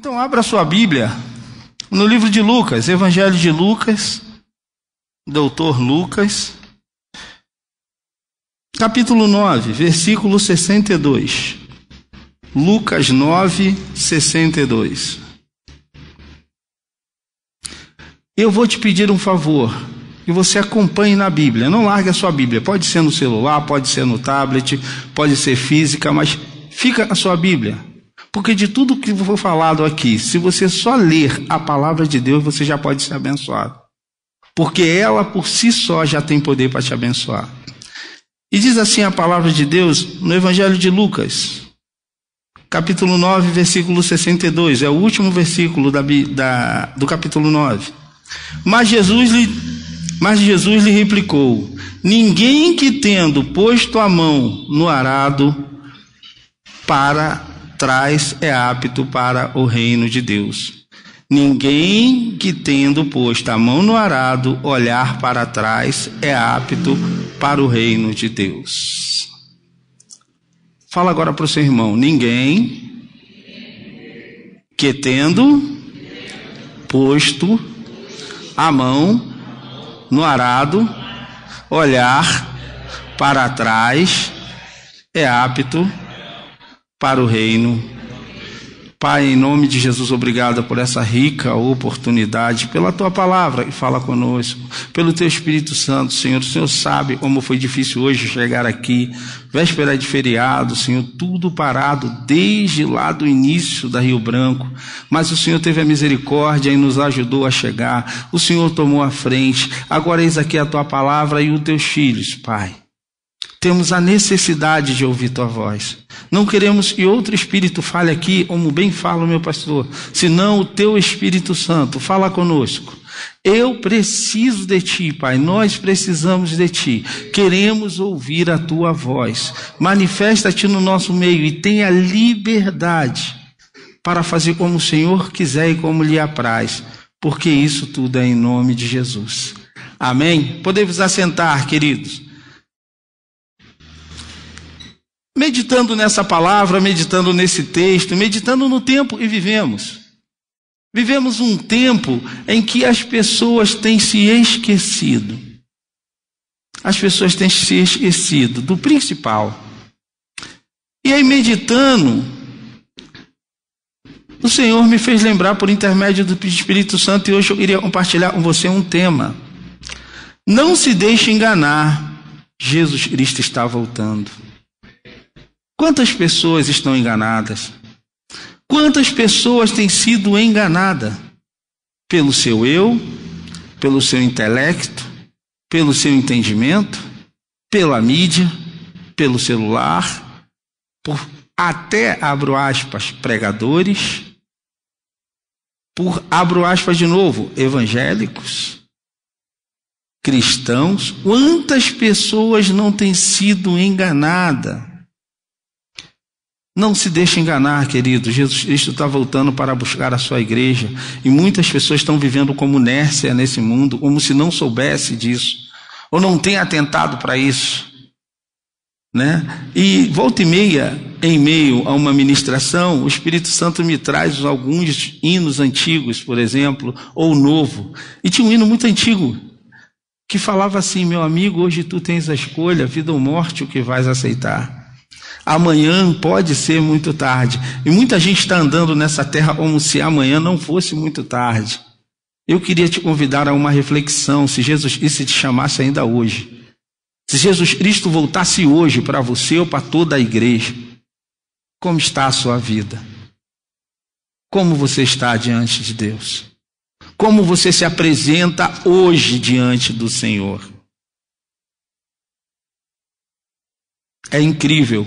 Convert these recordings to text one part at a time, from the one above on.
Então abra sua Bíblia no livro de Lucas, Evangelho de Lucas, Doutor Lucas, capítulo 9, versículo 62. Lucas 9, 62. Eu vou te pedir um favor, que você acompanhe na Bíblia. Não largue a sua Bíblia. Pode ser no celular, pode ser no tablet, pode ser física, mas fica a sua Bíblia. Porque de tudo que foi falado aqui, se você só ler a palavra de Deus, você já pode ser abençoado. Porque ela por si só já tem poder para te abençoar. E diz assim a palavra de Deus no Evangelho de Lucas, capítulo 9, versículo 62. É o último versículo do capítulo 9. Mas Jesus lhe replicou: ninguém que tendo posto a mão no arado para trás é apto para o reino de Deus. Ninguém que tendo posto a mão no arado olhar para trás é apto para o reino de Deus. Fala agora para o seu irmão: ninguém que tendo posto a mão no arado olhar para trás é apto para o reino. Pai, em nome de Jesus, obrigado por essa rica oportunidade, pela tua palavra que fala conosco, pelo teu Espírito Santo, Senhor. O Senhor sabe como foi difícil hoje chegar aqui, véspera de feriado, Senhor, tudo parado desde lá do início da Rio Branco, mas o Senhor teve a misericórdia e nos ajudou a chegar. O Senhor tomou a frente. Agora eis aqui a tua palavra e os teus filhos, Pai. Temos a necessidade de ouvir tua voz. Não queremos que outro Espírito fale aqui, como bem fala o meu pastor, senão o teu Espírito Santo. Fala conosco. Eu preciso de ti, Pai. Nós precisamos de ti. Queremos ouvir a tua voz. Manifesta-te no nosso meio e tenha liberdade para fazer como o Senhor quiser e como lhe apraz, porque isso tudo é em nome de Jesus. Amém? Podemos assentar, queridos. Meditando nessa palavra, meditando nesse texto, meditando no tempo que vivemos. Vivemos um tempo em que as pessoas têm se esquecido. As pessoas têm se esquecido do principal. E aí, meditando, o Senhor me fez lembrar por intermédio do Espírito Santo, e hoje eu queria compartilhar com você um tema. Não se deixe enganar, Jesus Cristo está voltando. Quantas pessoas estão enganadas? Quantas pessoas têm sido enganadas? Pelo seu eu, pelo seu intelecto, pelo seu entendimento, pela mídia, pelo celular, por até, abro aspas, pregadores, por, abro aspas de novo, evangélicos, cristãos. Quantas pessoas não têm sido enganadas? Não se deixe enganar, querido. Jesus Cristo está voltando para buscar a sua igreja. E muitas pessoas estão vivendo como inércia nesse mundo, como se não soubesse disso, ou não tenha atentado para isso, né? E volta e meia, em meio a uma ministração, o Espírito Santo me traz alguns hinos antigos, por exemplo, ou novo. E tinha um hino muito antigo que falava assim: meu amigo, hoje tu tens a escolha, vida ou morte, o que vais aceitar. Amanhã pode ser muito tarde. E muita gente está andando nessa terra como se amanhã não fosse muito tarde. Eu queria te convidar a uma reflexão. Se Jesus Cristo te chamasse ainda hoje, se Jesus Cristo voltasse hoje para você ou para toda a igreja, como está a sua vida? Como você está diante de Deus? Como você se apresenta hoje diante do Senhor? É incrível.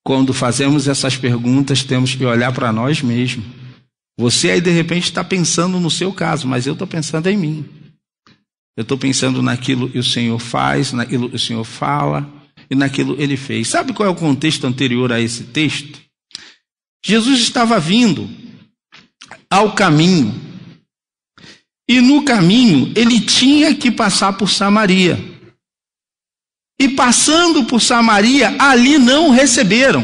Quando fazemos essas perguntas, temos que olhar para nós mesmos. Você aí de repente está pensando no seu caso, mas eu estou pensando em mim. Eu estou pensando naquilo que o Senhor faz, naquilo que o Senhor fala e naquilo que Ele fez. Sabe qual é o contexto anterior a esse texto? Jesus estava vindo ao caminho. E no caminho ele tinha que passar por Samaria. E passando por Samaria, ali não o receberam.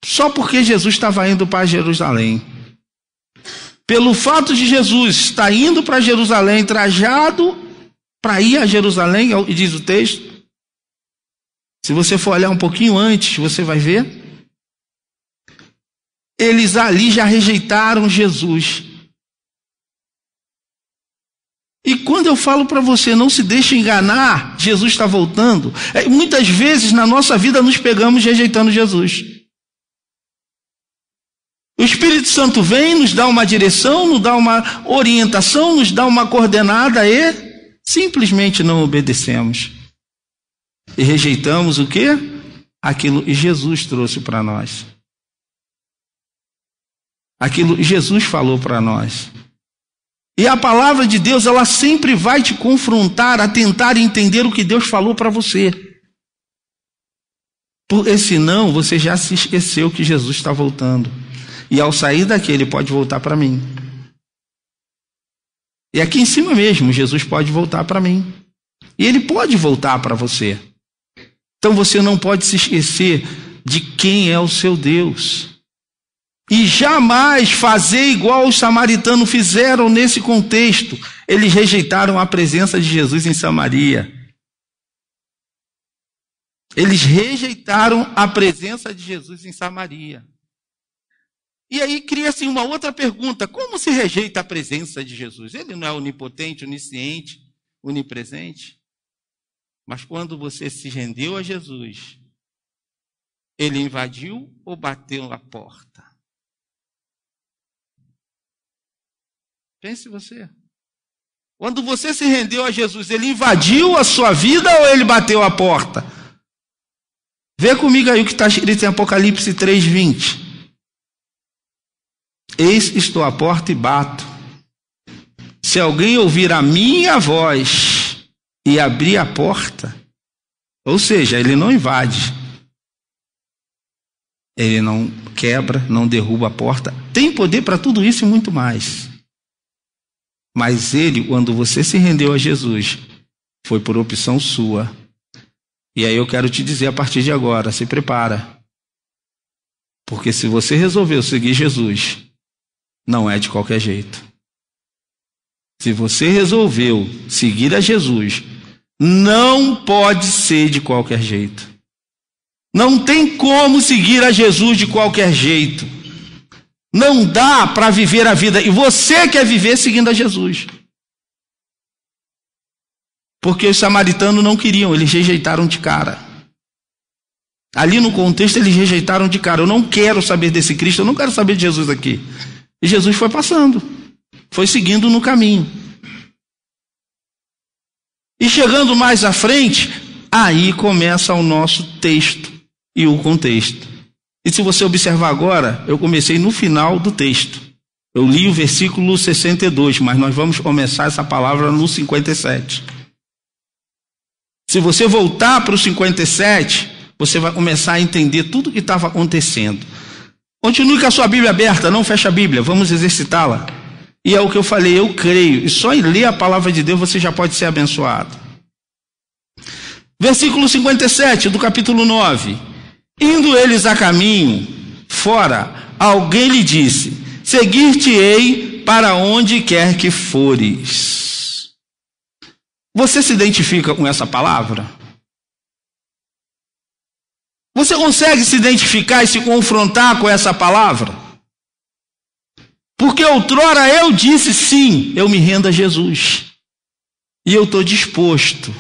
Só porque Jesus estava indo para Jerusalém. Pelo fato de Jesus estar indo para Jerusalém, trajado para ir a Jerusalém, e diz o texto, se você for olhar um pouquinho antes, você vai ver, eles ali já rejeitaram Jesus. E quando eu falo para você, não se deixe enganar, Jesus está voltando, muitas vezes na nossa vida nos pegamos rejeitando Jesus. O Espírito Santo vem, nos dá uma direção, nos dá uma orientação, nos dá uma coordenada e simplesmente não obedecemos. E rejeitamos o quê? Aquilo que Jesus trouxe para nós. Aquilo que Jesus falou para nós. E a palavra de Deus, ela sempre vai te confrontar a tentar entender o que Deus falou para você. Porque senão você já se esqueceu que Jesus está voltando. E ao sair daqui, ele pode voltar para mim. E aqui em cima mesmo, Jesus pode voltar para mim. E ele pode voltar para você. Então você não pode se esquecer de quem é o seu Deus. E jamais fazer igual os samaritanos fizeram nesse contexto. Eles rejeitaram a presença de Jesus em Samaria. Eles rejeitaram a presença de Jesus em Samaria. E aí cria-se uma outra pergunta: como se rejeita a presença de Jesus? Ele não é onipotente, onisciente, onipresente? Mas quando você se rendeu a Jesus, ele invadiu ou bateu na porta? Pense você. Quando você se rendeu a Jesus, ele invadiu a sua vida ou ele bateu a porta? Vê comigo aí o que está escrito em Apocalipse 3:20. Eis, estou à porta e bato. Se alguém ouvir a minha voz e abrir a porta, ou seja, ele não invade, ele não quebra, não derruba a porta, tem poder para tudo isso e muito mais. Mas ele, quando você se rendeu a Jesus, foi por opção sua. E aí eu quero te dizer a partir de agora, se prepara. Porque se você resolveu seguir Jesus, não é de qualquer jeito. Se você resolveu seguir a Jesus, não pode ser de qualquer jeito. Não tem como seguir a Jesus de qualquer jeito. Não dá para viver a vida. E você quer viver seguindo a Jesus. Porque os samaritanos não queriam, eles rejeitaram de cara. Ali no contexto eles rejeitaram de cara. Eu não quero saber desse Cristo, eu não quero saber de Jesus aqui. E Jesus foi passando, foi seguindo no caminho. E chegando mais à frente, aí começa o nosso texto e o contexto. E se você observar agora, eu comecei no final do texto. Eu li o versículo 62, mas nós vamos começar essa palavra no 57. Se você voltar para o 57, você vai começar a entender tudo o que estava acontecendo. Continue com a sua Bíblia aberta, não feche a Bíblia, vamos exercitá-la. E é o que eu falei, eu creio. E só em ler a palavra de Deus você já pode ser abençoado. Versículo 57 do capítulo 9. Indo eles a caminho, fora, alguém lhe disse: seguir-te-ei para onde quer que fores. Você se identifica com essa palavra? Você consegue se identificar e se confrontar com essa palavra? Porque outrora eu disse sim, eu me rendo a Jesus. E eu estou disposto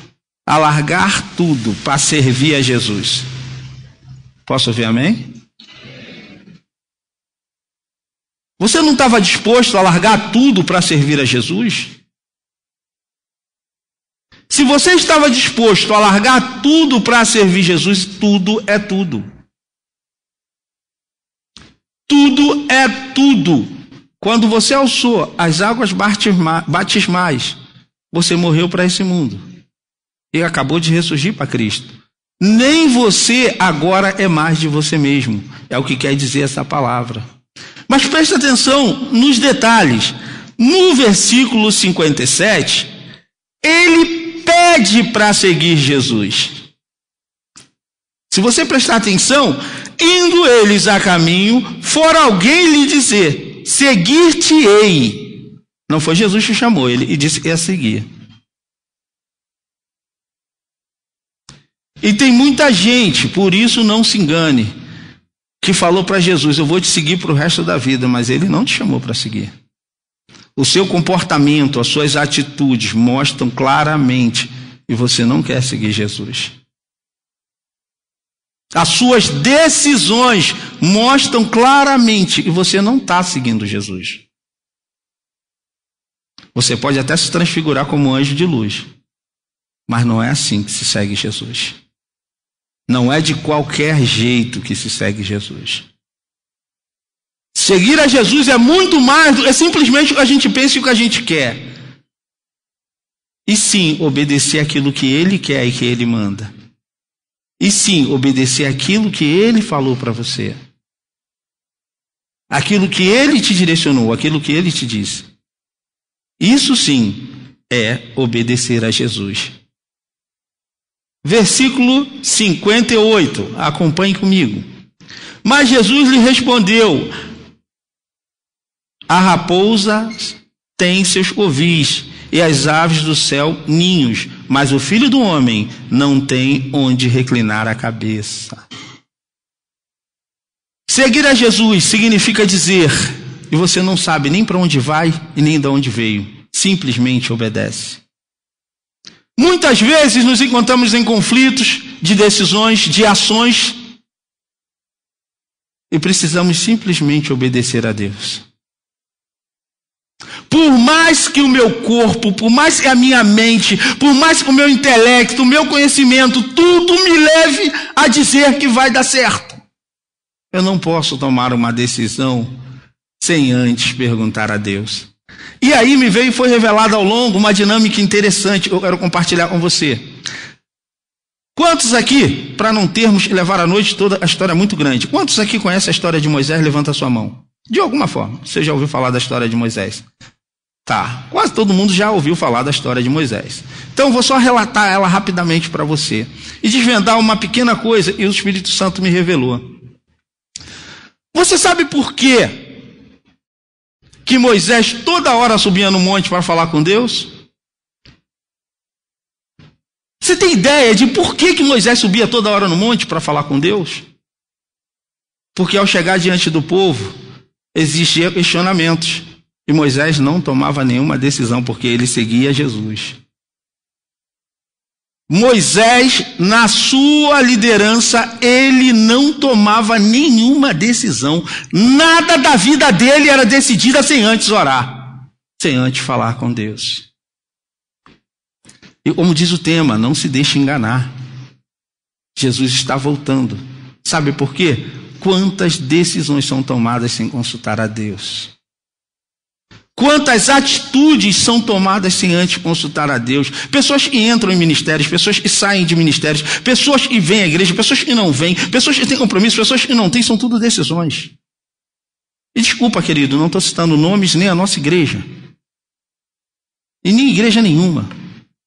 a largar tudo para servir a Jesus. Posso ouvir amém? Você não estava disposto a largar tudo para servir a Jesus? Se você estava disposto a largar tudo para servir Jesus, tudo é tudo. Tudo é tudo. Quando você alçou as águas batismais, você morreu para esse mundo e acabou de ressurgir para Cristo. Nem você agora é mais de você mesmo. É o que quer dizer essa palavra. Mas preste atenção nos detalhes. No versículo 57, ele pede para seguir Jesus. Se você prestar atenção, indo eles a caminho, fora alguém lhe dizer: seguir-te-ei. Não foi Jesus que chamou ele e disse que ia seguir. E tem muita gente, por isso não se engane, que falou para Jesus: eu vou te seguir para o resto da vida, mas ele não te chamou para seguir. O seu comportamento, as suas atitudes mostram claramente que você não quer seguir Jesus. As suas decisões mostram claramente que você não está seguindo Jesus. Você pode até se transfigurar como anjo de luz, mas não é assim que se segue Jesus. Não é de qualquer jeito que se segue Jesus. Seguir a Jesus é muito mais, é simplesmente o que a gente pensa e o que a gente quer. E sim, obedecer aquilo que Ele quer e que Ele manda. E sim, obedecer aquilo que Ele falou para você. Aquilo que Ele te direcionou, aquilo que Ele te disse. Isso sim é obedecer a Jesus. Versículo 58, acompanhe comigo. Mas Jesus lhe respondeu: a raposa tem seus covis e as aves do céu ninhos, mas o Filho do Homem não tem onde reclinar a cabeça. Seguir a Jesus significa dizer, e você não sabe nem para onde vai e nem de onde veio, simplesmente obedece. Muitas vezes nos encontramos em conflitos de decisões, de ações, e precisamos simplesmente obedecer a Deus. Por mais que o meu corpo, por mais que a minha mente, por mais que o meu intelecto, o meu conhecimento, tudo me leve a dizer que vai dar certo, eu não posso tomar uma decisão sem antes perguntar a Deus. E aí me veio e foi revelada ao longo uma dinâmica interessante, eu quero compartilhar com você. Quantos aqui, para não termos que levar a noite toda, a história é muito grande, quantos aqui conhecem a história de Moisés? Levanta a sua mão. De alguma forma, você já ouviu falar da história de Moisés? Tá, quase todo mundo já ouviu falar da história de Moisés. Então eu vou só relatar ela rapidamente para você. E desvendar uma pequena coisa que o Espírito Santo me revelou. Você sabe por quê que Moisés toda hora subia no monte para falar com Deus? Você tem ideia de por que Moisés subia toda hora no monte para falar com Deus? Porque ao chegar diante do povo, existiam questionamentos. E Moisés não tomava nenhuma decisão, porque ele seguia Jesus. Moisés, na sua liderança, ele não tomava nenhuma decisão. Nada da vida dele era decidida sem antes orar, sem antes falar com Deus. E como diz o tema, não se deixe enganar. Jesus está voltando. Sabe por quê? Quantas decisões são tomadas sem consultar a Deus? Quantas atitudes são tomadas sem antes consultar a Deus? Pessoas que entram em ministérios, pessoas que saem de ministérios, pessoas que vêm à igreja, pessoas que não vêm, pessoas que têm compromisso, pessoas que não têm, são tudo decisões. E desculpa, querido, não estou citando nomes nem a nossa igreja. E nem igreja nenhuma.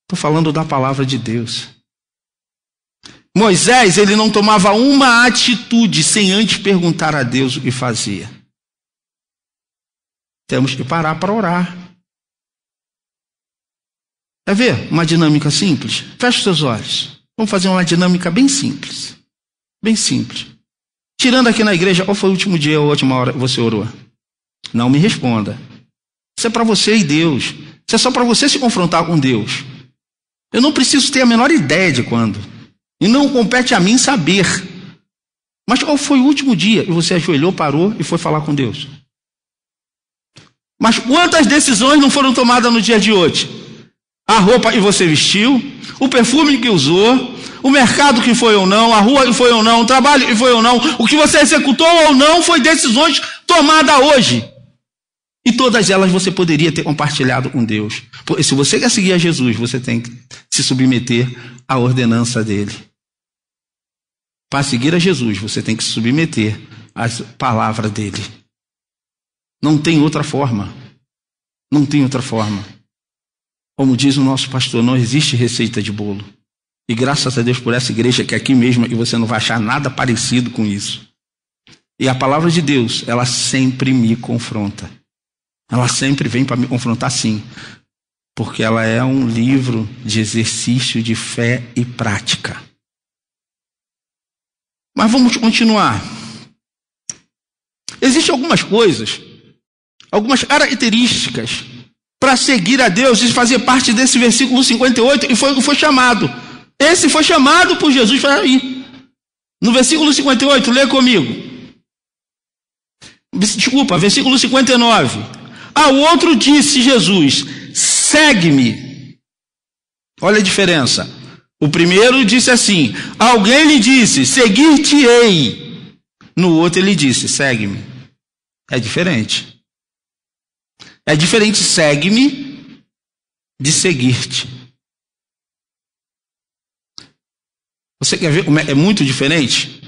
Estou falando da palavra de Deus. Moisés, ele não tomava uma atitude sem antes perguntar a Deus o que fazia. Temos que parar para orar. Quer ver uma dinâmica simples? Feche os seus olhos. Vamos fazer uma dinâmica bem simples. Bem simples. Tirando aqui na igreja, qual foi o último dia ou a última hora que você orou? Não me responda. Isso é para você e Deus. Isso é só para você se confrontar com Deus. Eu não preciso ter a menor ideia de quando. E não compete a mim saber. Mas qual foi o último dia que você ajoelhou, parou e foi falar com Deus? Mas quantas decisões não foram tomadas no dia de hoje? A roupa que você vestiu, o perfume que usou, o mercado que foi ou não, a rua que foi ou não, o trabalho que foi ou não, o que você executou ou não, foi decisões tomadas hoje. E todas elas você poderia ter compartilhado com Deus. Porque se você quer seguir a Jesus, você tem que se submeter à ordenança dele. Para seguir a Jesus, você tem que se submeter às palavras dele. Não tem outra forma. Não tem outra forma. Como diz o nosso pastor, não existe receita de bolo. E graças a Deus por essa igreja que é aqui mesmo, e você não vai achar nada parecido com isso. E a palavra de Deus, ela sempre me confronta. Ela sempre vem para me confrontar, sim. Porque ela é um livro de exercício de fé e prática. Mas vamos continuar. Existem algumas coisas, algumas características para seguir a Deus e fazer parte desse versículo 58, e foi chamado. Esse foi chamado por Jesus para ir. No versículo 58, lê comigo. Desculpa, versículo 59. Ao outro disse Jesus: segue-me. Olha a diferença. O primeiro disse assim: alguém lhe disse, seguir-te-ei. No outro ele disse, segue-me. É diferente. É diferente segue-me de seguir-te. Você quer ver como é muito diferente?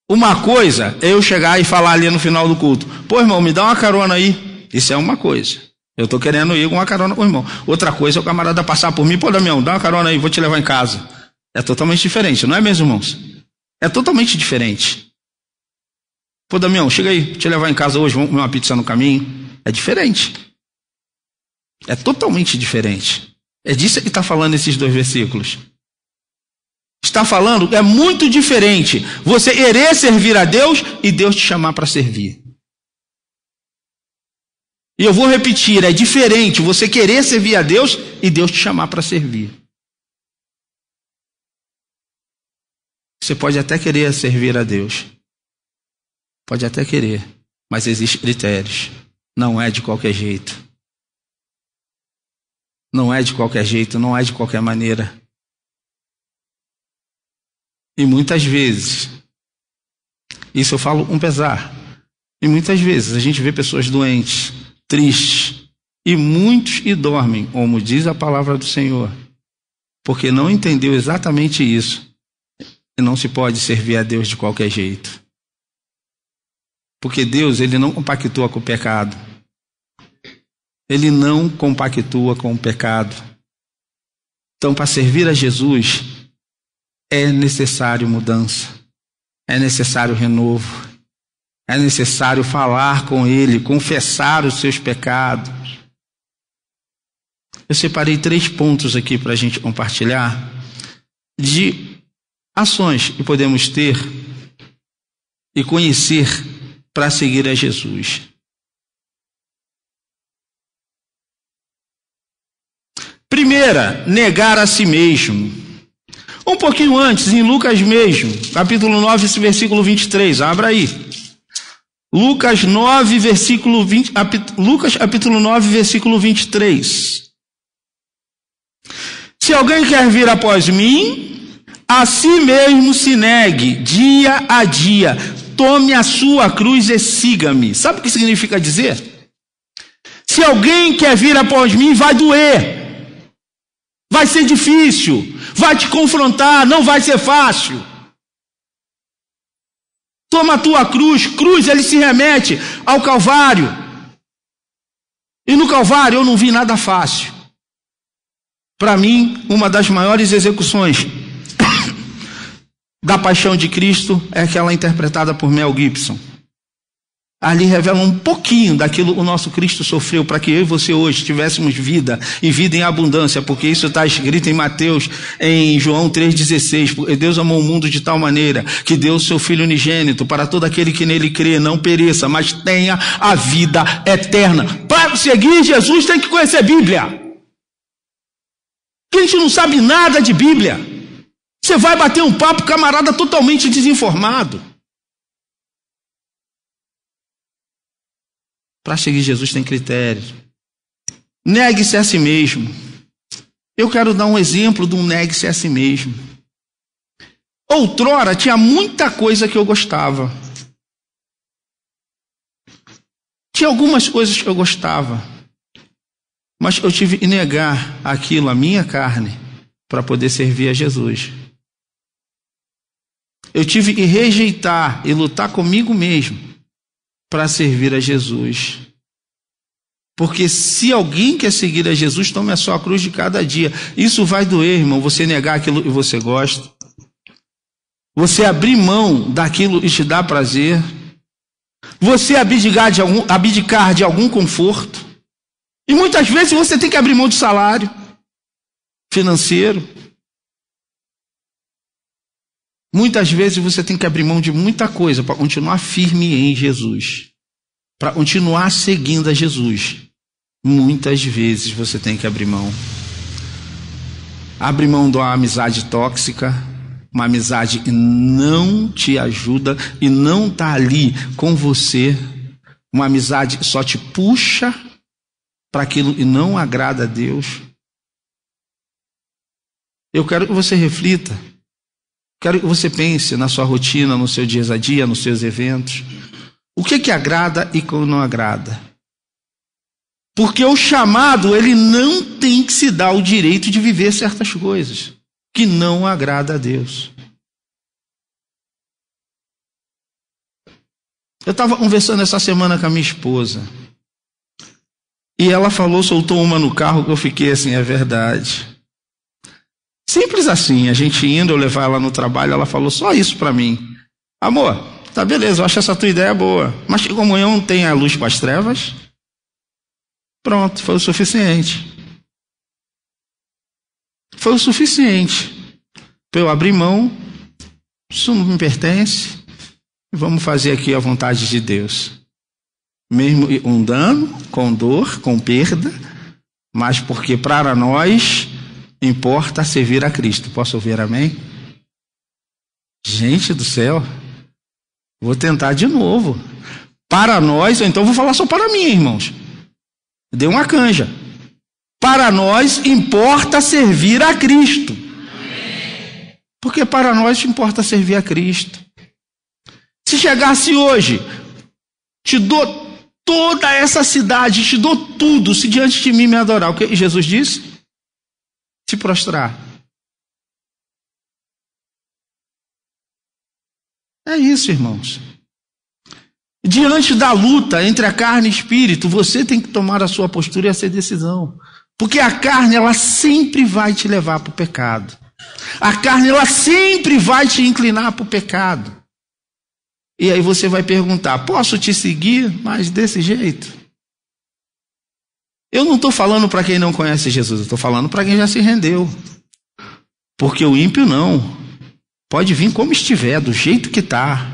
Uma coisa é eu chegar e falar ali no final do culto: pô, irmão, me dá uma carona aí. Isso é uma coisa. Eu estou querendo ir com uma carona com o irmão. Outra coisa é o camarada passar por mim: pô, Damião, dá uma carona aí, vou te levar em casa. É totalmente diferente, não é mesmo, irmãos? É totalmente diferente. Pô, Damião, chega aí, vou te levar em casa hoje, vamos comer uma pizza no caminho. É diferente. É totalmente diferente. É disso que está falando esses dois versículos. Está falando, é muito diferente você querer servir a Deus e Deus te chamar para servir. E eu vou repetir, é diferente você querer servir a Deus e Deus te chamar para servir. Você pode até querer servir a Deus. Pode até querer, mas existem critérios. Não é de qualquer jeito. Não é de qualquer jeito, não é de qualquer maneira. E muitas vezes, isso eu falo com pesar, e muitas vezes a gente vê pessoas doentes, tristes, e muitos e dormem, como diz a palavra do Senhor, porque não entendeu exatamente isso. E não se pode servir a Deus de qualquer jeito. Porque Deus, Ele não compactua com o pecado. Ele não compactua com o pecado. Então, para servir a Jesus, é necessário mudança. É necessário renovo. É necessário falar com Ele, confessar os seus pecados. Eu separei 3 pontos aqui para a gente compartilhar de ações que podemos ter e conhecer para seguir a Jesus. Primeira, negar a si mesmo. Um pouquinho antes, em Lucas mesmo, capítulo 9, versículo 23, abra aí. Lucas 9, versículo 20, Lucas capítulo 9, versículo 23. Se alguém quer vir após mim, a si mesmo se negue, dia a dia, tome a sua cruz e siga-me. Sabe o que significa dizer? Se alguém quer vir após mim, vai doer. Vai ser difícil, vai te confrontar, não vai ser fácil. Toma a tua cruz. Cruz, ele se remete ao Calvário. E no Calvário eu não vi nada fácil. Para mim, uma das maiores execuções da paixão de Cristo é aquela interpretada por Mel Gibson. Ali revela um pouquinho daquilo que o nosso Cristo sofreu para que eu e você hoje tivéssemos vida e vida em abundância, porque isso está escrito em Mateus, em João 3,16, porque Deus amou o mundo de tal maneira que deu o seu Filho unigênito para todo aquele que nele crê, não pereça, mas tenha a vida eterna. Para seguir Jesus tem que conhecer a Bíblia. Porque a gente não sabe nada de Bíblia. Você vai bater um papo, camarada totalmente desinformado. Para seguir Jesus tem critérios. Negue-se a si mesmo. Eu quero dar um exemplo de um negue-se a si mesmo. Outrora tinha muita coisa que eu gostava. Tinha algumas coisas que eu gostava. Mas eu tive que negar aquilo, a minha carne, para poder servir a Jesus. Eu tive que rejeitar e lutar comigo mesmo para servir a Jesus. Porque se alguém quer seguir a Jesus, tome a sua cruz de cada dia. Isso vai doer, irmão, você negar aquilo que você gosta. Você abrir mão daquilo que te dá prazer. você abdicar de algum conforto. E muitas vezes você tem que abrir mão de salário financeiro. Muitas vezes você tem que abrir mão de muita coisa para continuar firme em Jesus, para continuar seguindo a Jesus. Muitas vezes você tem que abrir mão. Abre mão de uma amizade tóxica, uma amizade que não te ajuda e não está ali com você, uma amizade que só te puxa para aquilo que não agrada a Deus. Eu quero que você reflita, quero que você pense na sua rotina, no seu dia a dia, nos seus eventos. O que agrada e o que não agrada? Porque o chamado, ele não tem que se dar o direito de viver certas coisas que não agrada a Deus. Eu estava conversando essa semana com a minha esposa e ela soltou uma no carro que eu fiquei assim, é verdade. Simples assim, a gente indo, eu levar ela no trabalho, ela falou só isso para mim. Amor, tá beleza, eu acho essa tua ideia boa, mas que comunhão não tem a luz com as trevas? Pronto, foi o suficiente. Foi o suficiente para eu abrir mão. Isso não me pertence. Vamos fazer aqui a vontade de Deus. Mesmo com dano, com dor, com perda, mas porque para nós importa servir a Cristo. Posso ouvir amém? Gente do céu, vou tentar de novo. Para nós, ou então vou falar só para mim, irmãos. Deu uma canja. Para nós importa servir a Cristo. Porque para nós importa servir a Cristo. Se chegasse hoje, te dou toda essa cidade, te dou tudo, se diante de mim me adorar. O que Jesus disse? Se prostrar. É isso, irmãos. Diante da luta entre a carne e o espírito, você tem que tomar a sua postura e a sua decisão. Porque a carne, ela sempre vai te levar para o pecado. A carne, ela sempre vai te inclinar para o pecado. E aí você vai perguntar, posso te seguir, mas desse jeito? Eu não estou falando para quem não conhece Jesus, eu estou falando para quem já se rendeu. Porque o ímpio não. Pode vir como estiver, do jeito que está.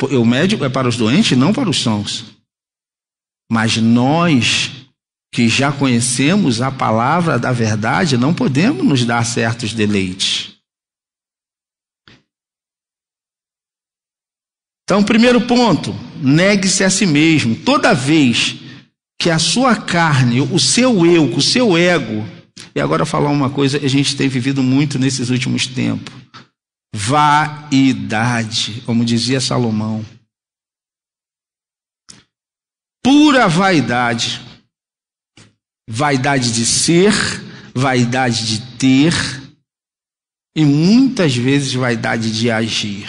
O médico é para os doentes, não para os sãos. Mas nós, que já conhecemos a palavra da verdade, não podemos nos dar certos deleites. Então, primeiro ponto, negue-se a si mesmo. Toda vez que a sua carne, o seu eu, o seu ego, e agora falar uma coisa que a gente tem vivido muito nesses últimos tempos, vaidade, como dizia Salomão. Pura vaidade. Vaidade de ser, vaidade de ter e muitas vezes vaidade de agir.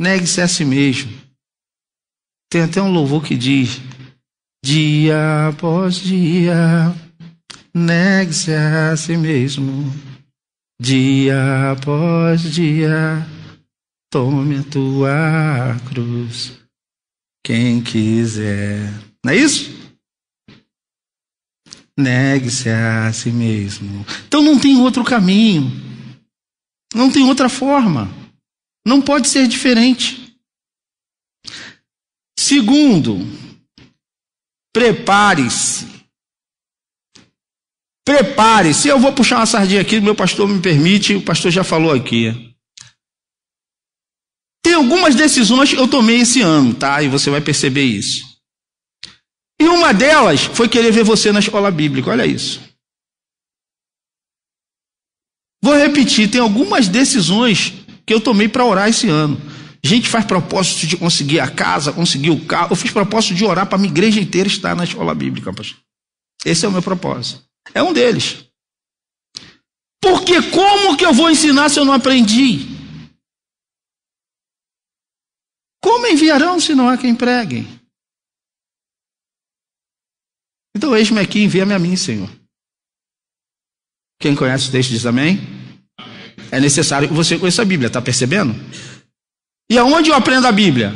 Negue-se a si mesmo. Tem até um louvor que diz: dia após dia, negue-se a si mesmo. Dia após dia, tome a tua cruz. Quem quiser. Não é isso? Negue-se a si mesmo. Então não tem outro caminho. Não tem outra forma. Não pode ser diferente. Segundo, prepare-se. Prepare-se. Eu vou puxar uma sardinha aqui, meu pastor me permite, o pastor já falou aqui. Tem algumas decisões que eu tomei esse ano, tá? E você vai perceber isso. E uma delas foi querer ver você na escola bíblica, olha isso. Vou repetir, tem algumas decisões que eu tomei para orar esse ano. A gente faz propósito de conseguir a casa, conseguir o carro. Eu fiz propósito de orar para a minha igreja inteira estar na escola bíblica, pastor. Esse é o meu propósito. É um deles. Porque como que eu vou ensinar se eu não aprendi? Como enviarão se não há quem pregue? Então eis-me aqui, envia-me a mim, Senhor. Quem conhece o texto diz amém? É necessário que você conheça a Bíblia, está percebendo? E aonde eu aprendo a Bíblia?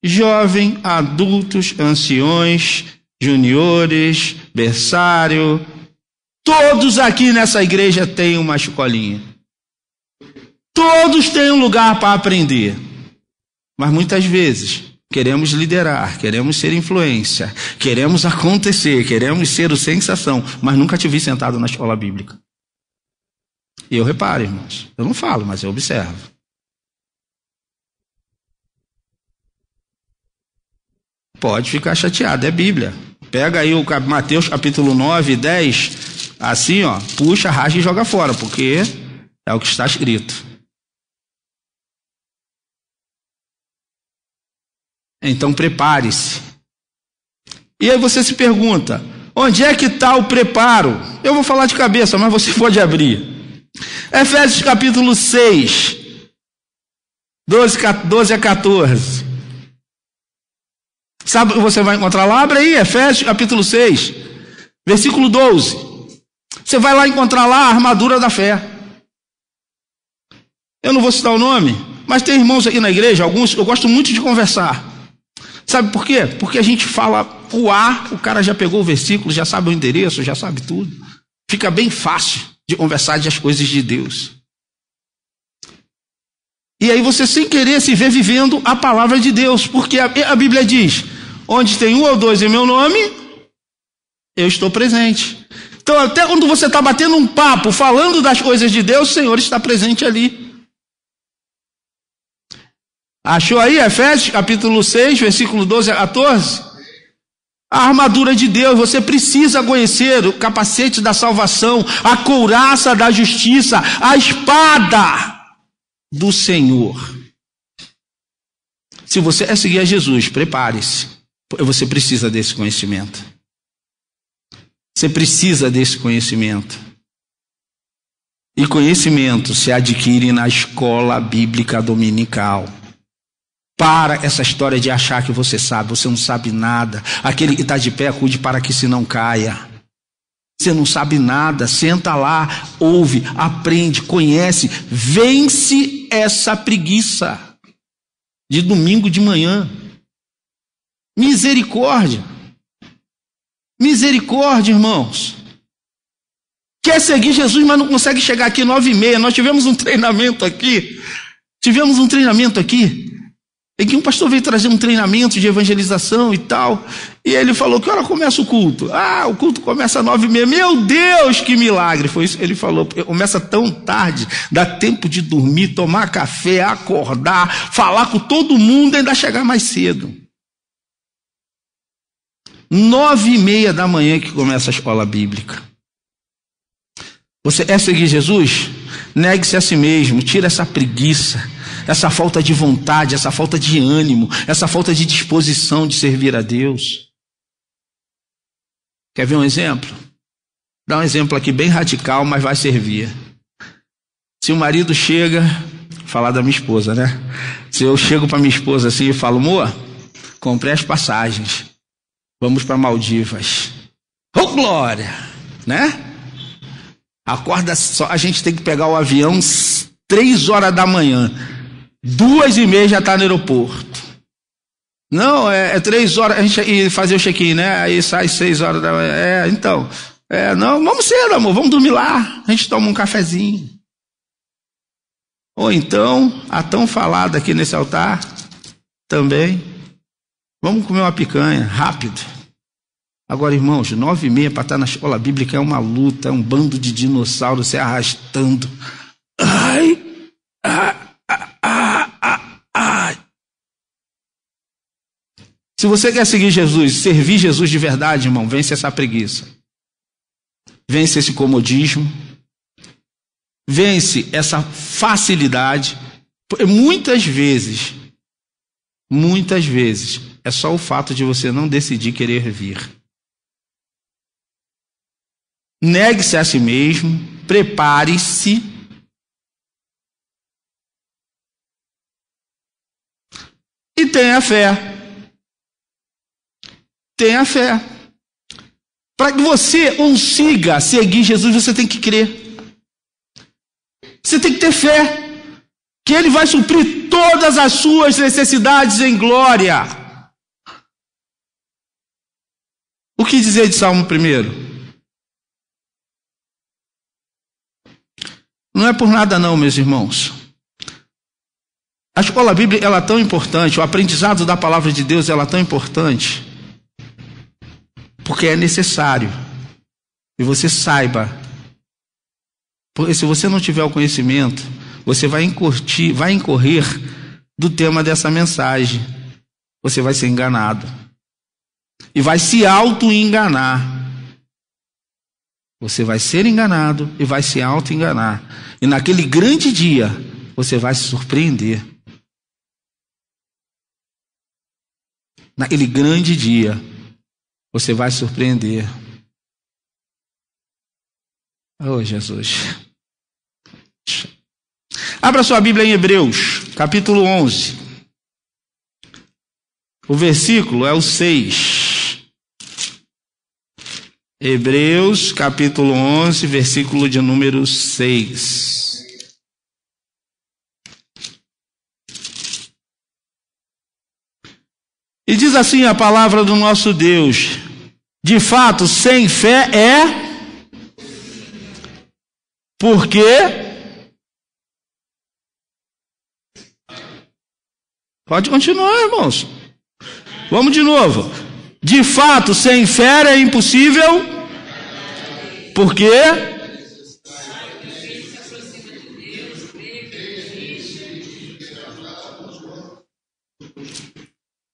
Jovem, adultos, anciões, juniores, berçário. Todos aqui nessa igreja têm uma escolinha. Todos têm um lugar para aprender. Mas muitas vezes queremos liderar, queremos ser influência, queremos acontecer, queremos ser o sensação, mas nunca te vi sentado na escola bíblica. E eu reparo, irmãos, eu não falo, mas eu observo. Pode ficar chateado, é Bíblia. Pega aí o Mateus capítulo 9 e 10, assim, ó, puxa, rasga e joga fora, porque é o que está escrito. Então prepare-se. E aí você se pergunta, onde é que está o preparo? Eu vou falar de cabeça, mas você pode abrir. Efésios capítulo 6, 12 a 14. Sabe o que você vai encontrar lá? Abre aí, Efésios capítulo 6, versículo 12. Você vai lá encontrar lá a armadura da fé. Eu não vou citar o nome, mas tem irmãos aqui na igreja, alguns, eu gosto muito de conversar. Sabe por quê? Porque a gente fala o ar, o cara já pegou o versículo, já sabe o endereço, já sabe tudo. Fica bem fácil de conversar das coisas de Deus. E aí você sem querer se vê vivendo a palavra de Deus, porque a Bíblia diz, onde tem um ou dois em meu nome, eu estou presente. Então até quando você está batendo um papo, falando das coisas de Deus, o Senhor está presente ali. Achou aí Efésios capítulo 6, versículo 12 a 14? A armadura de Deus, você precisa conhecer o capacete da salvação, a couraça da justiça, a espada do Senhor. Se você é seguir a Jesus, prepare-se. Você precisa desse conhecimento. Você precisa desse conhecimento. E conhecimento se adquire na escola bíblica dominical. Para essa história de achar que você não sabe nada. Aquele que está de pé, cuide para que se não caia. Você não sabe nada, senta lá, ouve, aprende, conhece, vence essa preguiça de domingo de manhã. Misericórdia. Misericórdia, irmãos. Quer seguir Jesus, mas não consegue chegar aqui 9h30. Nós tivemos um treinamento aqui. Em que um pastor veio trazer um treinamento de evangelização e tal, e ele falou, que hora começa o culto? O culto começa às 9h30, meu Deus, que milagre, foi isso que ele falou, começa tão tarde, dá tempo de dormir, tomar café, acordar, falar com todo mundo e ainda chegar mais cedo. 9h30 da manhã que começa a escola bíblica. Você é seguir Jesus? Negue-se a si mesmo, tira essa preguiça, essa falta de vontade, essa falta de ânimo, essa falta de disposição de servir a Deus. Quer ver um exemplo? Dá um exemplo aqui bem radical, mas vai servir. Se o marido chega, falar da minha esposa, né? Se eu chego para minha esposa assim e falo, amor, comprei as passagens, vamos para Maldivas. Oh, glória! Né? Acorda só, a gente tem que pegar o avião 3 horas da manhã. 2h30 já está no aeroporto. Não, é 3 horas, a gente ia fazer o check-in, né? Aí sai 6 horas da manhã. Não, vamos cedo, amor, vamos dormir lá. A gente toma um cafezinho. Ou então, a tão falada aqui nesse altar, também, vamos comer uma picanha, rápido. Agora, irmãos, 9h30 para estar na escola bíblica é uma luta, é um bando de dinossauros se arrastando. Ai. Se você quer seguir Jesus, servir Jesus de verdade, irmão, vence essa preguiça. Vence esse comodismo. Vence essa facilidade. Muitas vezes, é só o fato de você não decidir querer vir. Negue-se a si mesmo, prepare-se. E tenha fé. Tenha fé. Para que você consiga seguir Jesus, você tem que crer. Você tem que ter fé. Que Ele vai suprir todas as suas necessidades em glória. O que dizer de Salmo 1? Não é por nada não, meus irmãos. A escola bíblica, ela é tão importante, o aprendizado da palavra de Deus, ela é tão importante, porque é necessário. E você saiba, porque se você não tiver o conhecimento, você vai incorrer do tema dessa mensagem. Você vai ser enganado. E vai se auto-enganar. Você vai ser enganado e vai se auto-enganar. E naquele grande dia, você vai se surpreender. Naquele grande dia, você vai se surpreender. Oh, Jesus. Abra sua Bíblia em Hebreus, capítulo 11. O versículo é o 6. Hebreus, capítulo 11, versículo de número 6. E diz assim a palavra do nosso Deus: de fato, sem fé é... Porque pode continuar, irmãos. Vamos de novo. De fato, sem fé é impossível. Por quê?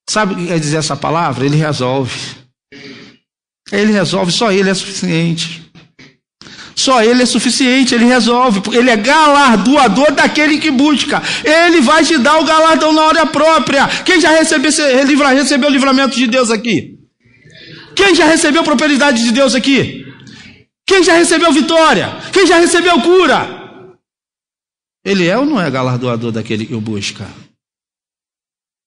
Sabe o que quer dizer essa palavra? Ele resolve. Ele resolve, só ele é suficiente. Só ele é suficiente, ele resolve. Ele é galardoador daquele que busca. Ele vai te dar o galardão na hora própria. Quem já recebeu o livramento de Deus aqui? Quem já recebeu prosperidade de Deus aqui? Quem já recebeu vitória? Quem já recebeu cura? Ele é ou não é galardoador daquele que o busca?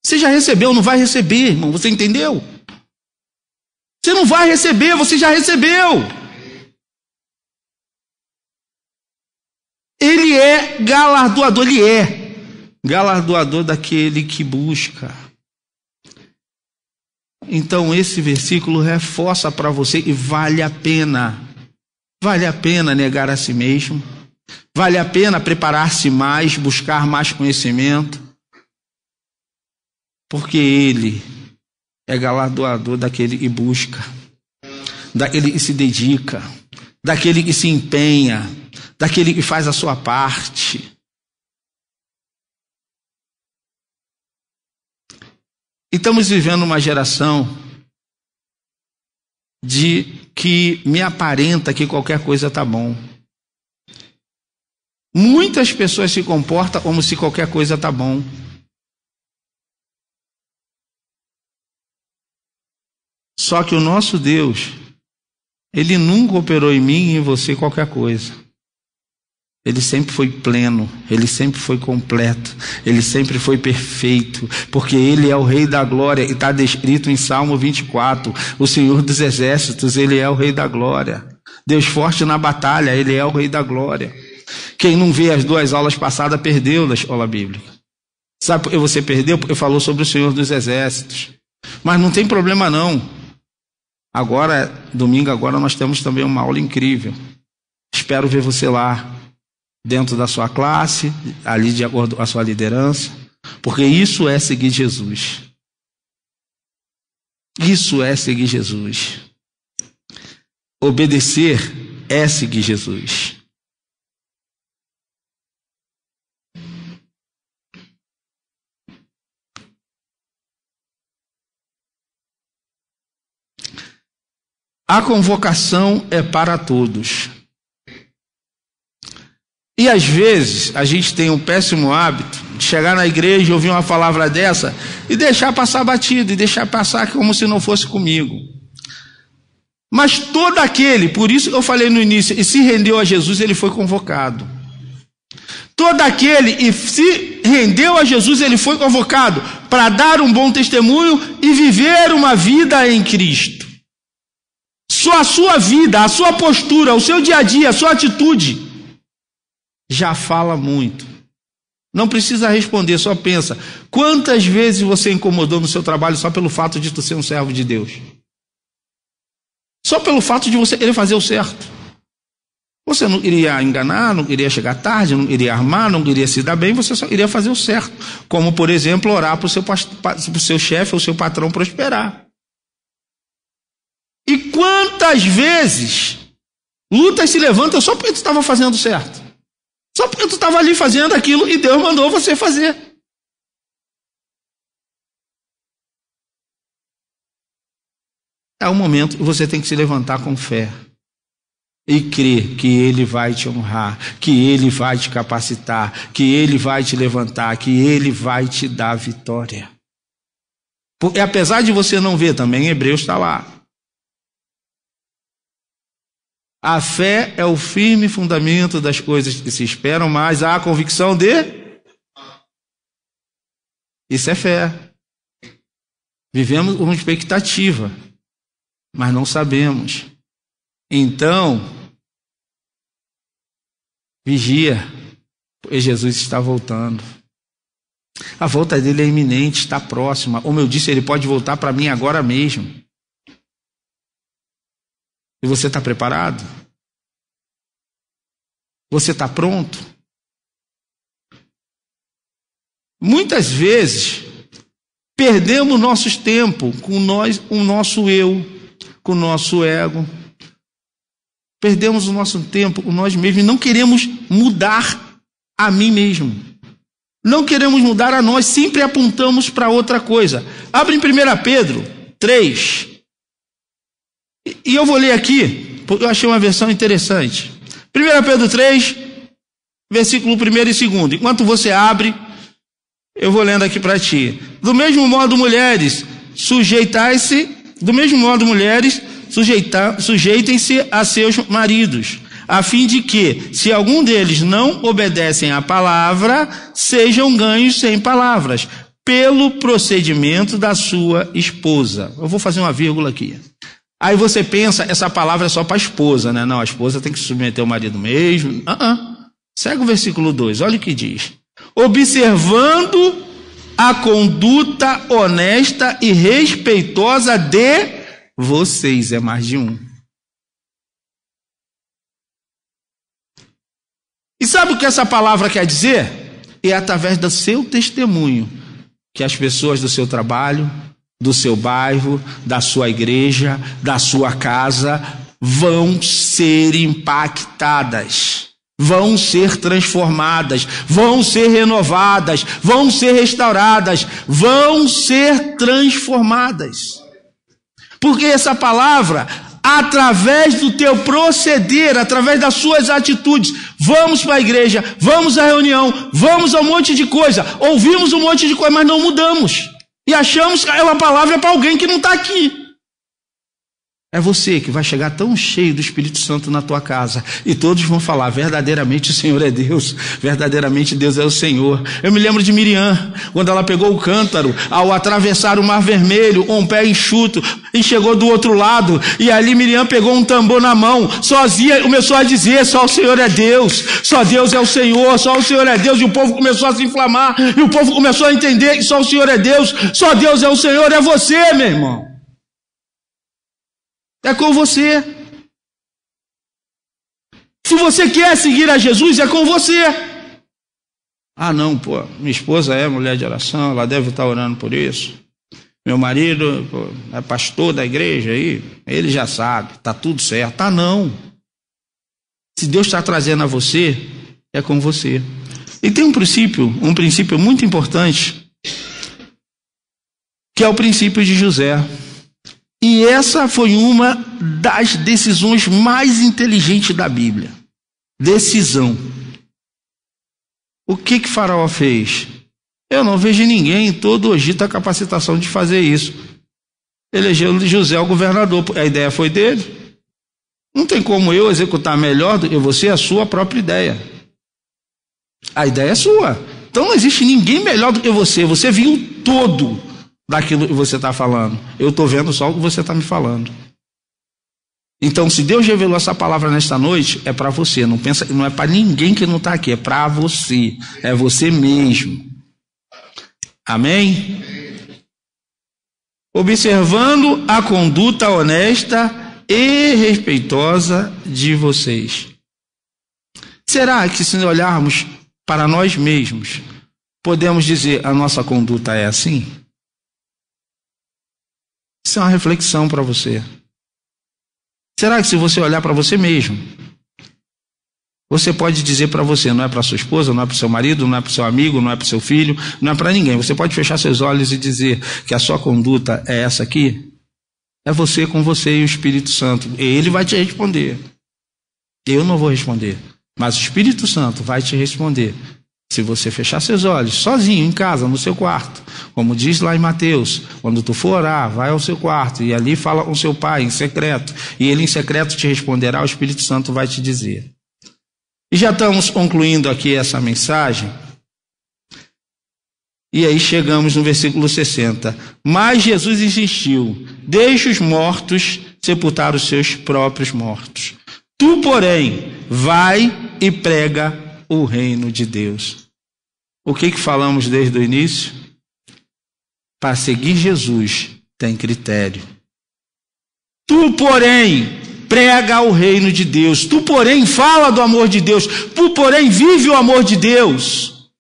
Você já recebeu, não vai receber, irmão. Você entendeu? Você não vai receber, você já recebeu. Ele é galardoador, ele é galardoador daquele que busca. Então esse versículo reforça para você que vale a pena negar a si mesmo, vale a pena preparar-se mais, buscar mais conhecimento, porque ele é galardoador daquele que busca, daquele que se dedica, daquele que se empenha, daquele que faz a sua parte. E estamos vivendo uma geração de que me aparenta que qualquer coisa está bom. Muitas pessoas se comportam como se qualquer coisa está bom. Só que o nosso Deus, Ele nunca operou em mim e em você qualquer coisa. Ele sempre foi pleno, Ele sempre foi completo, Ele sempre foi perfeito, porque Ele é o Rei da Glória, e está descrito em Salmo 24, o Senhor dos Exércitos, Ele é o Rei da Glória. Deus forte na batalha, Ele é o Rei da Glória. Quem não vê as 2 aulas passadas, perdeu da escola bíblica. Sabe por que você perdeu? Porque falou sobre o Senhor dos Exércitos. Mas não tem problema não. Agora, domingo, agora nós temos também uma aula incrível. Espero ver você lá, dentro da sua classe, ali de acordo com a sua liderança, porque isso é seguir Jesus. Isso é seguir Jesus. Obedecer é seguir Jesus. A convocação é para todos. E às vezes a gente tem um péssimo hábito de chegar na igreja e ouvir uma palavra dessa e deixar passar batido, e deixar passar como se não fosse comigo. Mas todo aquele, por isso eu falei no início, e se rendeu a Jesus, ele foi convocado. Todo aquele que se rendeu a Jesus, ele foi convocado para dar um bom testemunho e viver uma vida em Cristo. Só a sua vida, a sua postura, o seu dia a dia, a sua atitude já fala muito. Não precisa responder, só pensa. Quantas vezes você incomodou no seu trabalho só pelo fato de tu ser um servo de Deus? Só pelo fato de você querer fazer o certo. Você não iria enganar, não iria chegar tarde, não iria armar, não iria se dar bem, você só iria fazer o certo. Como, por exemplo, orar para o seu chefe ou seu patrão prosperar. E quantas vezes lutas se levantam só porque tu estava fazendo certo? Só porque tu estava ali fazendo aquilo e Deus mandou você fazer. É o momento que você tem que se levantar com fé e crer que Ele vai te honrar, que Ele vai te capacitar, que Ele vai te levantar, que Ele vai te dar vitória. Porque apesar de você não ver, também Hebreus está lá. A fé é o firme fundamento das coisas que se esperam, mas há a convicção de... Isso é fé. Vivemos uma expectativa, mas não sabemos. Então, vigia, porque Jesus está voltando. A volta dele é iminente, está próxima. Como eu disse, ele pode voltar para mim agora mesmo. E você está preparado? Você está pronto? Muitas vezes, perdemos nosso tempo com o nosso eu, com o nosso ego. Perdemos o nosso tempo com nós mesmos e não queremos mudar a mim mesmo. Não queremos mudar a nós, sempre apontamos para outra coisa. Abre em 1 Pedro 3. E eu vou ler aqui, porque eu achei uma versão interessante. 1 Pedro 3, versículo 1 e 2. Enquanto você abre, eu vou lendo aqui para ti. Do mesmo modo, mulheres, sujeitem-se a seus maridos, a fim de que, se algum deles não obedecem à palavra, sejam ganhos sem palavras, pelo procedimento da sua esposa. Eu vou fazer uma vírgula aqui. Aí você pensa, essa palavra é só para a esposa, né? Não, a esposa tem que submeter o marido mesmo. Segue o versículo 2, olha o que diz. Observando a conduta honesta e respeitosa de vocês, é mais de um. E sabe o que essa palavra quer dizer? É através do seu testemunho que as pessoas do seu trabalho, do seu bairro, da sua igreja, da sua casa, vão ser impactadas, vão ser transformadas, vão ser renovadas, vão ser restauradas, vão ser transformadas. Porque essa palavra, através do teu proceder, através das suas atitudes, vamos para a igreja, vamos à reunião, vamos a um monte de coisa, ouvimos um monte de coisa, mas não mudamos. E achamos que aquela palavra é para alguém que não está aqui. É você que vai chegar tão cheio do Espírito Santo na tua casa e todos vão falar, verdadeiramente o Senhor é Deus, verdadeiramente Deus é o Senhor. Eu me lembro de Miriam, quando ela pegou o cântaro, ao atravessar o Mar Vermelho, com um pé enxuto, e chegou do outro lado, e ali Miriam pegou um tambor na mão, sozinha começou a dizer, só o Senhor é Deus, só Deus é o Senhor, só o Senhor é Deus, e o povo começou a se inflamar, e o povo começou a entender que só o Senhor é Deus, só Deus é o Senhor, é você, meu irmão. É com você. Se você quer seguir a Jesus, é com você. Ah, não, pô, minha esposa é mulher de oração, ela deve estar orando por isso. Meu marido é pastor da igreja aí, ele já sabe, está tudo certo. Ah, não. Se Deus está trazendo a você, é com você. E tem um princípio muito importante, que é o princípio de José. E essa foi uma das decisões mais inteligentes da Bíblia. Decisão. O que Faraó fez? Eu não vejo ninguém em todo o Egito a capacitação de fazer isso. Elegeu José o governador. A ideia foi dele. Não tem como eu executar melhor do que você a sua própria ideia. A ideia é sua. Então não existe ninguém melhor do que você. Você viu todo daquilo que você está falando. Eu estou vendo só o que você está me falando. Então, se Deus revelou essa palavra nesta noite, é para você. Não é para ninguém que não está aqui, é para você. É você mesmo. Amém? Observando a conduta honesta e respeitosa de vocês. Será que, se olharmos para nós mesmos, podemos dizer a nossa conduta é assim? Isso é uma reflexão para você. Será que, se você olhar para você mesmo, você pode dizer para você, não é para sua esposa, não é para o seu marido, não é para o seu amigo, não é para o seu filho, não é para ninguém. Você pode fechar seus olhos e dizer que a sua conduta é essa aqui? É você com você e o Espírito Santo. Ele vai te responder. Eu não vou responder. Mas o Espírito Santo vai te responder. Se você fechar seus olhos, sozinho, em casa, no seu quarto. Como diz lá em Mateus, quando tu for orar, vai ao seu quarto e ali fala com seu pai em secreto. E ele em secreto te responderá, o Espírito Santo vai te dizer. E já estamos concluindo aqui essa mensagem. E aí chegamos no versículo 60. Mas Jesus insistiu: deixe os mortos sepultar os seus próprios mortos. Tu, porém, vai e prega o reino de Deus. O que falamos desde o início? Para seguir Jesus tem critério. Tu, porém, prega o reino de Deus. Tu, porém, fala do amor de Deus. Tu, porém, vive o amor de Deus.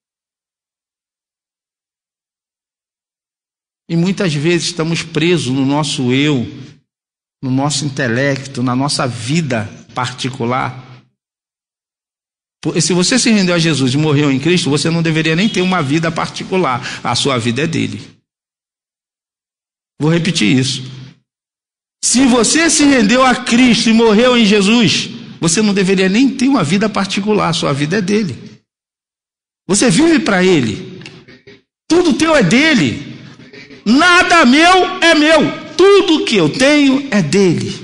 E muitas vezes estamos presos no nosso eu, no nosso intelecto, na nossa vida particular. Se você se rendeu a Jesus e morreu em Cristo, você não deveria nem ter uma vida particular. A sua vida é dele. Vou repetir isso. Se você se rendeu a Cristo e morreu em Jesus, você não deveria nem ter uma vida particular. A sua vida é dele. Você vive para ele. Tudo teu é dele. Nada meu é meu. Tudo que eu tenho é dele.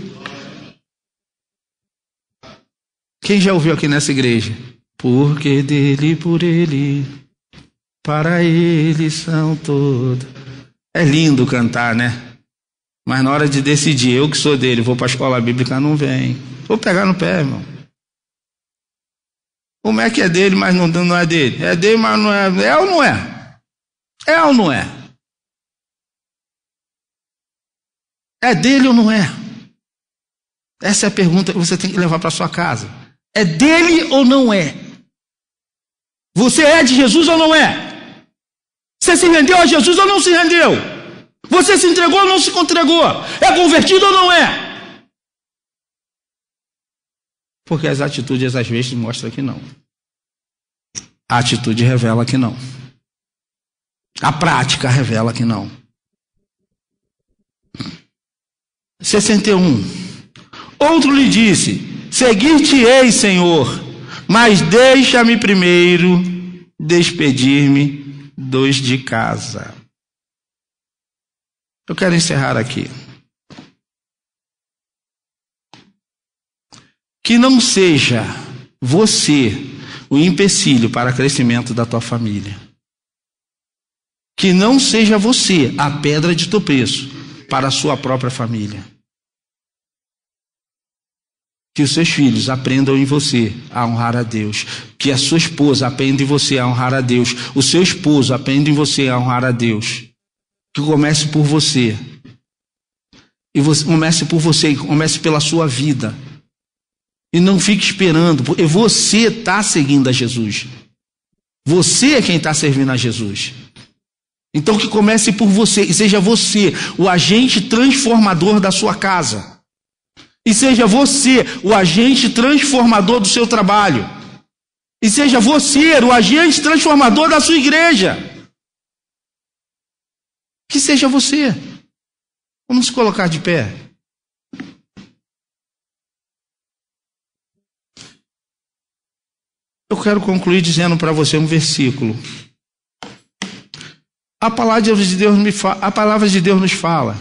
Quem já ouviu aqui nessa igreja? Porque dele, por ele, para ele são todos. É lindo cantar, né? Mas na hora de decidir, eu que sou dele, vou para a escola bíblica, não vem. Vou pegar no pé, irmão. Como é que é dele, mas não é dele? É dele, mas não é. É ou não é? É ou não é? É dele ou não é? Essa é a pergunta que você tem que levar para sua casa. É dele ou não é? Você é de Jesus ou não é? Você se rendeu a Jesus ou não se rendeu? Você se entregou ou não se entregou? É convertido ou não é? Porque as atitudes às vezes mostram que não. A atitude revela que não. A prática revela que não. 61. Outro lhe disse: seguir-te-ei, Senhor, mas deixa-me primeiro despedir-me dos de casa. Eu quero encerrar aqui. Que não seja você o empecilho para o crescimento da tua família. Que não seja você a pedra de tropeço para a sua própria família. Que os seus filhos aprendam em você a honrar a Deus. Que a sua esposa aprenda em você a honrar a Deus. O seu esposo aprenda em você a honrar a Deus. Que comece por você. E você comece por você, comece pela sua vida. E não fique esperando, porque você está seguindo a Jesus. Você é quem está servindo a Jesus. Então que comece por você, e seja você o agente transformador da sua casa. E seja você o agente transformador do seu trabalho. E seja você o agente transformador da sua igreja. Que seja você. Vamos se colocar de pé. Eu quero concluir dizendo para você um versículo. A palavra de Deus nos fala.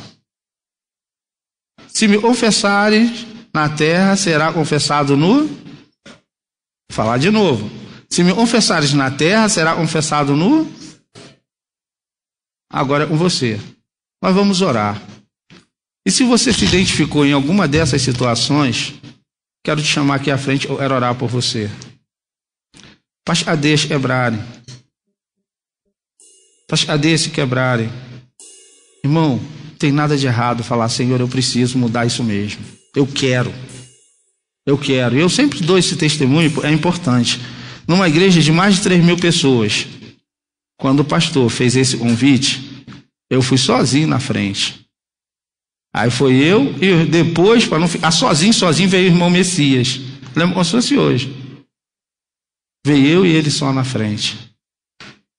Se me confessares na terra, será confessado no... Vou falar de novo. Se me confessares na terra, será confessado no... Agora é com você. Nós vamos orar. E se você se identificou em alguma dessas situações, quero te chamar aqui à frente, eu quero orar por você. Deixe quebrarem. Deixe quebrarem. Irmão, não tem nada de errado falar, Senhor, eu preciso mudar isso mesmo. Eu quero. Eu sempre dou esse testemunho, é importante. Numa igreja de mais de 3.000 pessoas, quando o pastor fez esse convite, eu fui sozinho na frente. Aí foi eu e depois, para não ficar sozinho, veio o irmão Messias. Lembra como se fosse hoje. Veio eu e ele só na frente.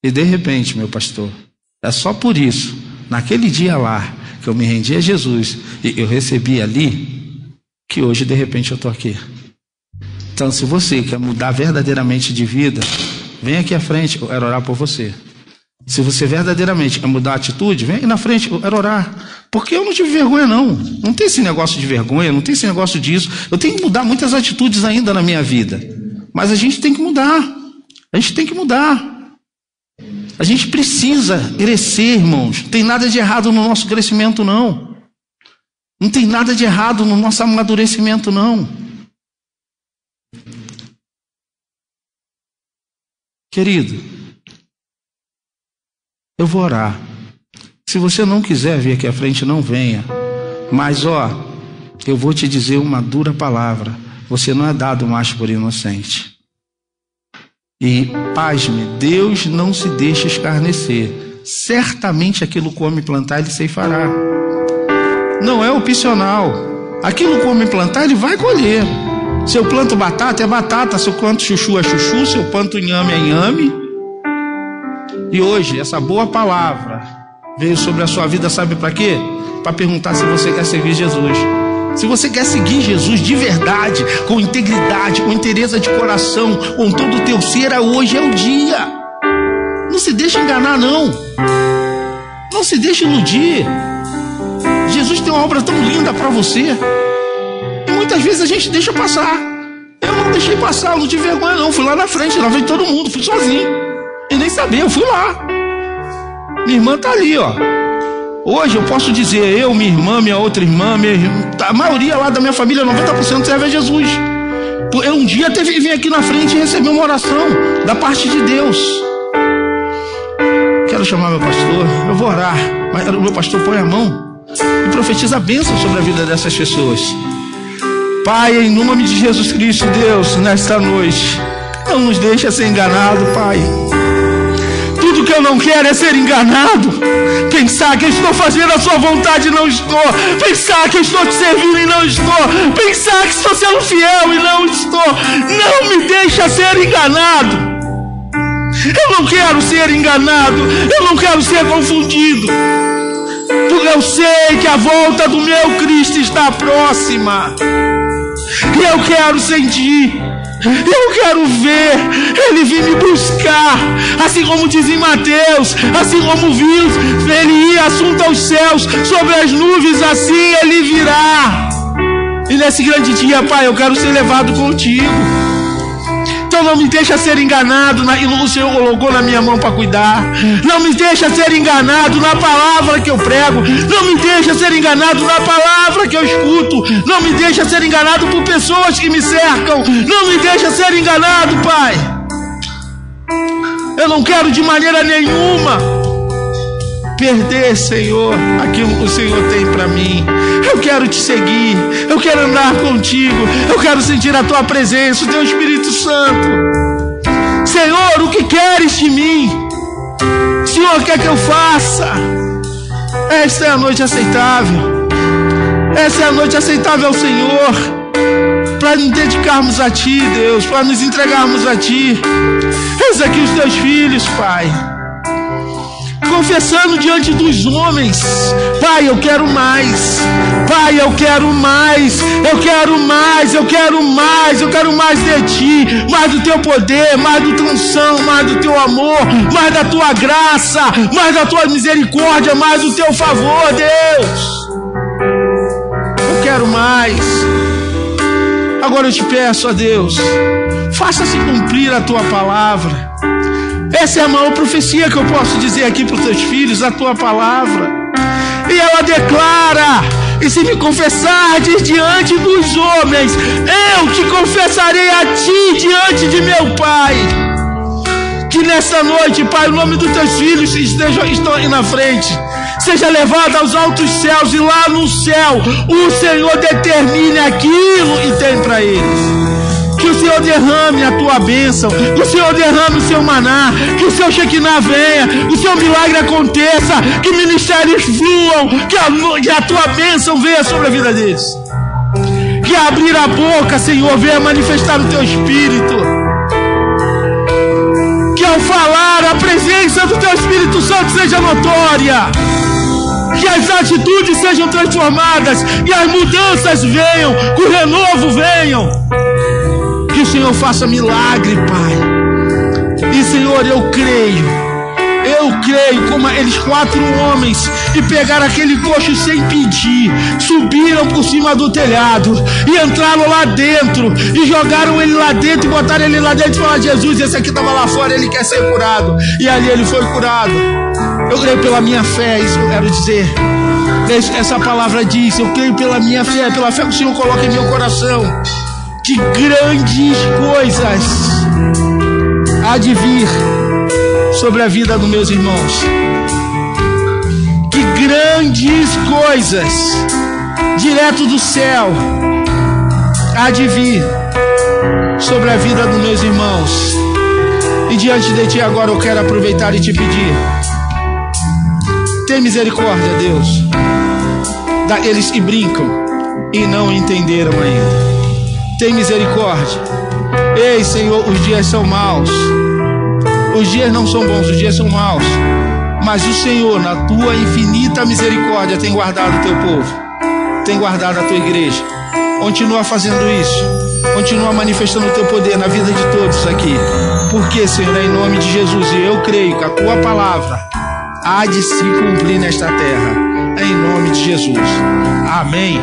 E de repente, meu pastor, é só por isso, naquele dia lá, que eu me rendi a Jesus e eu recebi ali, que hoje de repente eu estou aqui. Então, se você quer mudar verdadeiramente de vida, vem aqui à frente, eu quero orar por você. Se você verdadeiramente quer mudar a atitude, vem aqui na frente, eu quero orar. Porque eu não tive vergonha, não. Não tem esse negócio de vergonha, não tem esse negócio disso. Eu tenho que mudar muitas atitudes ainda na minha vida. Mas a gente tem que mudar. A gente tem que mudar. A gente precisa crescer, irmãos. Não tem nada de errado no nosso crescimento, não. Não tem nada de errado no nosso amadurecimento, não. Querido, eu vou orar. Se você não quiser vir aqui à frente, não venha. Mas, eu vou te dizer uma dura palavra. Você não é dado mais por inocente. E, pasme, Deus não se deixa escarnecer. Certamente aquilo que o homem plantar, ele ceifará. Não é opcional. Aquilo que o homem plantar, ele vai colher. Se eu planto batata, é batata. Se eu planto chuchu, é chuchu. Se eu planto inhame, é inhame. E hoje, essa boa palavra veio sobre a sua vida, sabe para quê? Para perguntar se você quer seguir Jesus. Se você quer seguir Jesus de verdade, com integridade, com inteireza de coração, com todo o teu ser, hoje é o dia. Não se deixe enganar, não. Não se deixe iludir. Jesus tem uma obra tão linda para você. E muitas vezes a gente deixa passar. Eu não deixei passar, eu não tive vergonha, não. Fui lá na frente de todo mundo, fui sozinho. E nem sabia, eu fui lá. Minha irmã está ali, Hoje eu posso dizer, eu, minha irmã, minha outra irmã, a maioria lá da minha família, 90% serve a Jesus. Eu um dia teve que vir aqui na frente e receber uma oração da parte de Deus. Quero chamar meu pastor, eu vou orar, mas o meu pastor põe a mão e profetiza a bênção sobre a vida dessas pessoas. Pai, em nome de Jesus Cristo, Deus, nesta noite, não nos deixa ser enganado, Pai. Tudo que eu não quero é ser enganado. Pensar que eu estou fazendo a sua vontade e não estou. Pensar que eu estou te servindo e não estou. Pensar que estou sendo fiel e não estou. Não me deixa ser enganado. Eu não quero ser enganado. Eu não quero ser confundido. Porque eu sei que a volta do meu Cristo está próxima. E eu quero sentir. Eu quero ver Ele vir me buscar, assim como diz em Mateus, assim como viu Ele ir assunto aos céus, sobre as nuvens, assim Ele virá. E nesse grande dia, Pai, eu quero ser levado contigo. Então não me deixa ser enganado naquilo que o Senhor colocou na minha mão para cuidar. Não me deixa ser enganado na palavra que eu prego. Não me deixa ser enganado na palavra que eu escuto. Não me deixa ser enganado por pessoas que me cercam. Não me deixa ser enganado, Pai. Eu não quero de maneira nenhuma perder, Senhor, aquilo que o Senhor tem para mim. Eu quero te seguir, eu quero andar contigo, eu quero sentir a tua presença, o teu Espírito Santo. Senhor, o que queres de mim? O Senhor quer que eu faça? Esta é a noite aceitável. Essa é a noite aceitável ao Senhor, para nos dedicarmos a Ti, Deus, para nos entregarmos a Ti. Eis aqui os teus filhos, Pai, confessando diante dos homens: Pai, eu quero mais. Pai, eu quero mais. Eu quero mais, eu quero mais. Eu quero mais de Ti, mais do Teu poder, mais da Tua unção, mais do Teu amor, mais da Tua graça, mais da Tua misericórdia, mais do Teu favor, Deus. Eu quero mais. Agora eu te peço, ó Deus, faça-se cumprir a Tua palavra. Essa é a maior profecia que eu posso dizer aqui para os teus filhos, a Tua palavra. E ela declara e se me confessardes diante dos homens, eu te confessarei a ti diante de meu Pai. Que nesta noite, Pai, o nome dos teus filhos estão aí na frente, seja levado aos altos céus, e lá no céu o Senhor determine aquilo e tem para eles. Que o Senhor derrame a tua bênção, que o Senhor derrame o seu maná, que o seu Shekinah venha, que o seu milagre aconteça, que ministérios fluam, que a tua bênção venha sobre a vida deles. Que abrir a boca, Senhor, venha manifestar o teu Espírito. Que ao falar a presença do teu Espírito Santo seja notória. Que as atitudes sejam transformadas e as mudanças venham, que o renovo venham. Que o Senhor faça milagre, Pai. E Senhor, eu creio como eles 4 homens, e pegaram aquele coxo sem pedir, subiram por cima do telhado e entraram lá dentro e jogaram ele lá dentro e botaram ele lá dentro e falaram: Jesus, esse aqui estava lá fora, ele quer ser curado. E ali ele foi curado. Eu creio pela minha fé, isso eu quero dizer. Essa palavra diz: eu creio pela minha fé, pela fé que o Senhor coloca em meu coração, que grandes coisas há de vir sobre a vida dos meus irmãos. Que grandes coisas direto do céu há de vir sobre a vida dos meus irmãos. E diante de ti agora eu quero aproveitar e te pedir: tem misericórdia, Deus, daqueles que brincam e não entenderam ainda. Tem misericórdia. Ei, Senhor, os dias são maus. Os dias não são bons, os dias são maus. Mas o Senhor, na tua infinita misericórdia, tem guardado o teu povo, tem guardado a tua igreja. Continua fazendo isso. Continua manifestando o teu poder na vida de todos aqui. Porque, Senhor, é em nome de Jesus, e eu creio que a tua palavra há de se cumprir nesta terra. É em nome de Jesus. Amém.